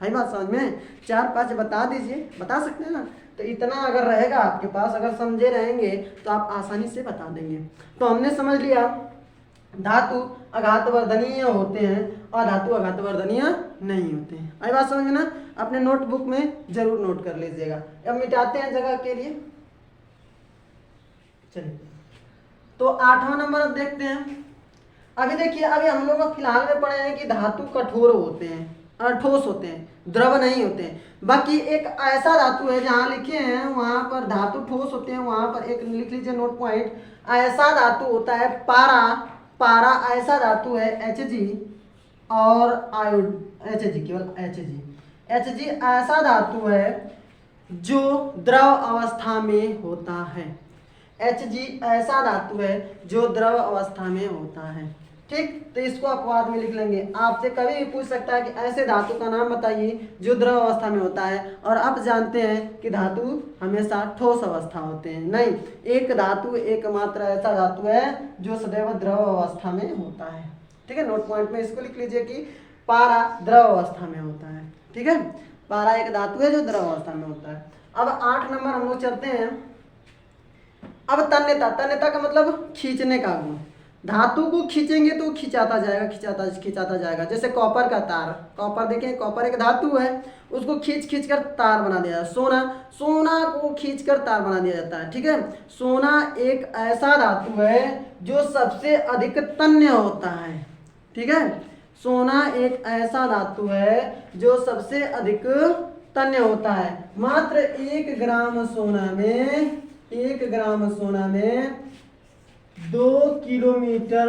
है बात समझ में, 4-5 बता दीजिए, बता सकते हैं ना। तो इतना अगर रहेगा आपके पास, अगर समझे रहेंगे तो आप आसानी से बता देंगे। तो हमने समझ लिया धातु आघात वर्धनीय होते हैं और धातु आघात वर्धनीय नहीं होते हैं। आई बात समझ में ना, अपने नोटबुक में जरूर नोट कर लीजिएगा। अब मिटाते हैं जगह के लिए। चलिए, तो 8वां नंबर अब देखते हैं। अभी देखिए, अभी हम लोग फिलहाल में पढ़े हैं कि धातु कठोर होते हैं और ठोस होते हैं, द्रव नहीं होते हैं। बाकी एक ऐसा धातु है, जहाँ लिखे हैं वहां पर धातु ठोस होते हैं, वहां पर एक लिख लीजिए नोट पॉइंट, ऐसा धातु होता है पारा। पारा ऐसा धातु है, Hg और आयोड, Hg केवल Hg ऐसा धातु है जो द्रव अवस्था में होता है। Hg ऐसा धातु है जो द्रव अवस्था में होता है। ठीक, तो इसको अपवाद में लिख लेंगे। आपसे कभी भी पूछ सकता है कि ऐसे धातु का नाम बताइए जो द्रव अवस्था में होता है, और आप जानते हैं कि धातु हमेशा ठोस अवस्था होते हैं। नहीं, एक धातु एकमात्र ऐसा धातु है जो सदैव द्रव अवस्था में होता है। ठीक है, नोट पॉइंट में इसको लिख लीजिए कि पारा द्रव अवस्था में होता है। ठीक है, पारा एक धातु है जो द्रव अवस्था में होता है। अब 8 नंबर हम लोग चलते हैं। अब तन्यता, तन्यता का मतलब खींचने का गुण। धातु को खींचेंगे तो खिंचाता जाएगा, खिंचाता जाएगा। जैसे कॉपर का तार, कॉपर देखें, कॉपर एक धातु है, उसको खींच खींच कर तार बना दिया जाता है। सोना, सोना को खींच कर तार बना दिया जाता है, ठीक है। सोना एक ऐसा धातु है जो सबसे अधिक तन्य होता है, ठीक है। सोना एक ऐसा धातु है जो सबसे अधिक तन्य होता है। मात्र 1 ग्राम सोना में, 1 ग्राम सोना में 2 किलोमीटर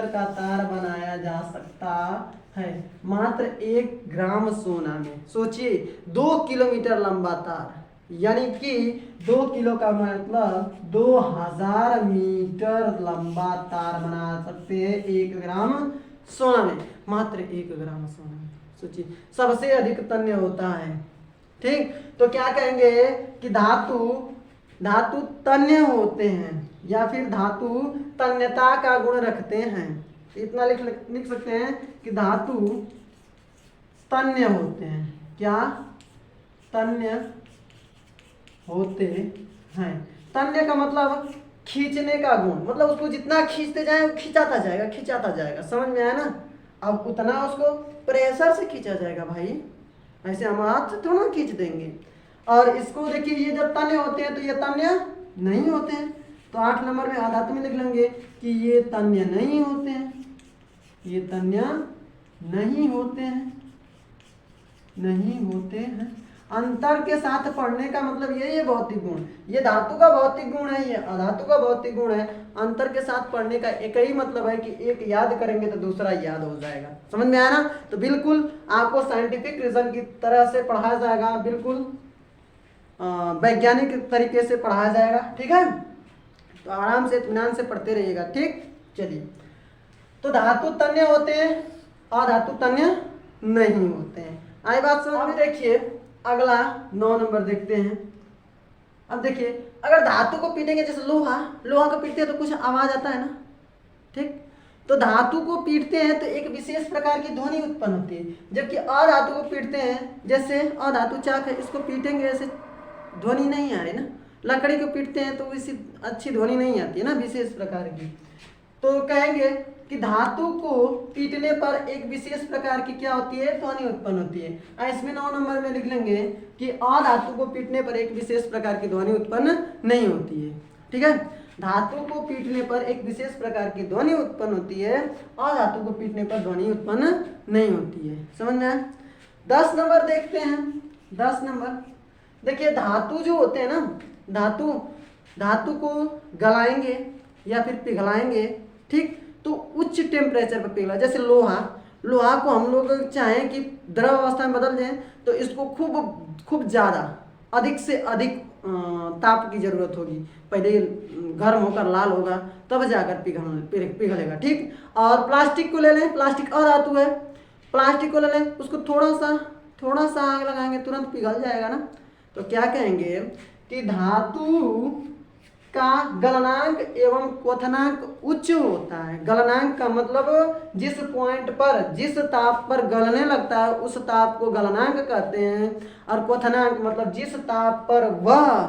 का तार बनाया जा सकता है। मात्र 1 ग्राम सोना में, सोचिए 2 किलोमीटर लंबा तार, यानी कि 2 किलो का मतलब 2000 मीटर लंबा तार बना सकते हैं 1 ग्राम सोना में, मात्र 1 ग्राम सोना में। सोचिए सबसे अधिक तन्य होता है, ठीक। तो क्या कहेंगे कि धातु तन्य होते हैं या फिर धातु तन्यता का गुण रखते हैं। इतना लिख सकते हैं कि धातु तन्य होते हैं। क्या? तन्य होते हैं। तन्य का मतलब खींचने का गुण, मतलब उसको जितना खींचते जाए खिंचाता जाएगा। समझ में आया ना? अब उतना उसको प्रेशर से खींचा जाएगा भाई, ऐसे हम हाथ से थोड़ा खींच देंगे। और इसको देखिए, ये जब तन्य होते हैं तो ये तन्य नहीं होते हैं, तो 8 नंबर में आधातु में लिख लेंगे कि ये तन्य नहीं होते हैं, ये तन्य नहीं होते हैं। अंतर के साथ पढ़ने का मतलब ये भौतिक गुण, ये धातु का भौतिक गुण है, ये अधातु का भौतिक गुण है। अंतर के साथ पढ़ने का एक ही मतलब है कि एक याद करेंगे तो दूसरा याद हो जाएगा। समझ में आया ना? तो बिल्कुल आपको साइंटिफिक रीजन की तरह से पढ़ाया जाएगा, बिल्कुल वैज्ञानिक तरीके से पढ़ाया जाएगा, ठीक है। तो आराम से इत्मीनान से पढ़ते रहिएगा, ठीक। चलिए, तो धातु तन्य होते हैं, अधातु तन्य नहीं होते हैं। आई बात समझ में? देखिए अगला 9 नंबर देखते हैं। अब देखिए, अगर धातु को पीटेंगे, जैसे लोहा को पीटते हैं तो कुछ आवाज आता है ना, ठीक। तो धातु को पीटते हैं तो एक विशेष प्रकार की ध्वनि उत्पन्न होती है, जबकि अधातु को पीटते हैं, जैसे अधातु चाक है, इसको पीटेंगे ऐसे ध्वनि नहीं आ रही ना। लकड़ी को पीटते हैं तो इसी अच्छी ध्वनि नहीं आती है ना, विशेष प्रकार की। तो कहेंगे कि धातु को पीटने पर एक विशेष प्रकार की क्या होती है, ध्वनि उत्पन्न होती है। इसमें 9 नंबर में लिख लेंगे कि अधातु को पीटने पर एक विशेष प्रकार की ध्वनि उत्पन्न नहीं होती है, ठीक है। धातु को पीटने पर एक विशेष प्रकार की ध्वनि उत्पन्न होती है, अधातु को पीटने पर ध्वनि उत्पन्न नहीं होती है। समझ में आया? 10 नंबर देखते हैं। 10 नंबर देखिए, धातु जो होते हैं ना, धातु को गलाएंगे या फिर पिघलाएंगे, ठीक। तो उच्च टेम्परेचर पर पिघला, जैसे लोहा को हम लोग चाहें कि द्रव अवस्था में बदल दें तो इसको खूब ज़्यादा, अधिक से अधिक ताप की जरूरत होगी। पहले गर्म होकर लाल होगा तब जाकर पिघलेगा, ठीक। और प्लास्टिक को ले लें, प्लास्टिक अधातु है, प्लास्टिक को ले लें, उसको थोड़ा सा आग लगाएंगे तुरंत पिघल जाएगा ना। तो क्या कहेंगे कि धातु का गलनांक एवं क्वथनांक उच्च होता है। गलनांक का मतलब जिस पॉइंट पर, जिस ताप पर गलने लगता है उस ताप को गलनांक कहते हैं, और क्वथनांक मतलब जिस ताप पर वह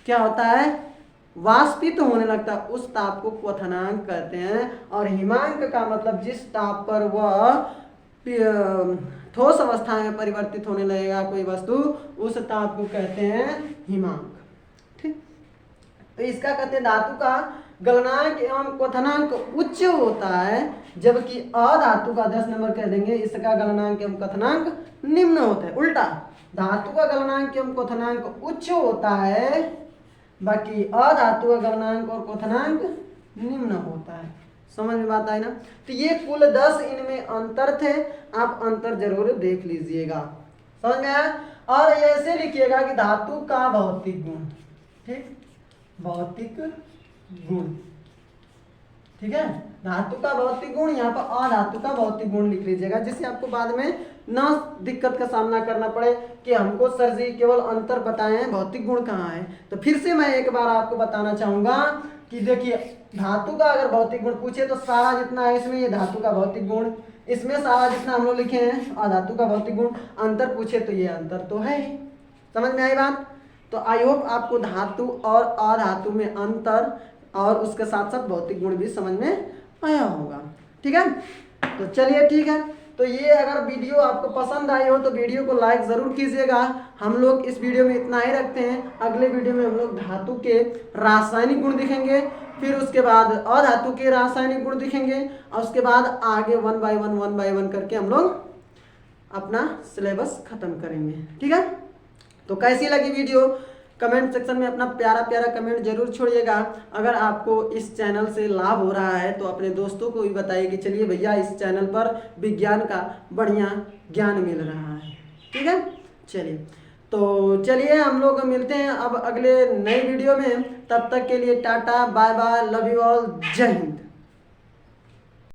क्या होता है, वाष्पित होने लगता है, उस ताप को क्वथनांक कहते हैं। और हिमांक का मतलब जिस ताप पर वह ठोस अवस्था में परिवर्तित होने लगेगा कोई वस्तु, उस ताप को कहते हैं हिमांक, ठीक। तो इसका कहते हैं धातु का गलनांक एवं क्वथनांक उच्च होता है, जबकि अधातु का 10 नंबर कह देंगे, इसका गलनांक एवं क्वथनांक निम्न होता है। उल्टा, धातु का गलनांक एवं क्वथनांक उच्च होता है, बाकी अधातु का गलनांक और क्वथनांक निम्न होता है। समझ में बात आई ना? तो ये कुल 10 इनमें अंतर थे, आप अंतर जरूर देख लीजिएगा। समझ में आया? और ऐसे लिखिएगा कि धातु का भौतिक गुण, ठीक, भौतिक गुण, ठीक है। धातु का भौतिक गुण, यहाँ पर अधातु का भौतिक गुण लिख लीजिएगा, जिससे आपको बाद में ना दिक्कत का सामना करना पड़े कि हमको सर जी केवल अंतर बताए हैं, भौतिक गुण कहाँ है। तो फिर से मैं एक बार आपको बताना चाहूंगा कि देखिए, धातु का अगर भौतिक गुण पूछे तो सारा जितना है इसमें ये धातु का भौतिक गुण, इसमें सारा जितना हम लोग लिखे हैं अधातु का भौतिक गुण, अंतर पूछे तो ये अंतर तो है ही। समझ में आई बात? तो आई होप आपको धातु और अधातु में अंतर और उसके साथ साथ भौतिक गुण भी समझ में आया होगा। ठीक है, तो चलिए ठीक है। तो ये अगर वीडियो आपको पसंद आई हो तो वीडियो को लाइक ज़रूर कीजिएगा। हम लोग इस वीडियो में इतना ही रखते हैं। अगले वीडियो में हम लोग धातु के रासायनिक गुण दिखेंगे, फिर उसके बाद अधातु के रासायनिक गुण दिखेंगे, और उसके बाद आगे 1 बाय 1 करके हम लोग अपना सिलेबस खत्म करेंगे। ठीक है, तो कैसी लगी वीडियो कमेंट सेक्शन में अपना प्यारा प्यारा कमेंट जरूर छोड़िएगा। अगर आपको इस चैनल से लाभ हो रहा है तो अपने दोस्तों को भी बताइए कि चलिए भैया इस चैनल पर विज्ञान का बढ़िया ज्ञान मिल रहा है। ठीक है, चलिए तो चलिए हम लोग मिलते हैं अब अगले नए वीडियो में। तब तक के लिए tata bye bye, love you all, जय हिंद।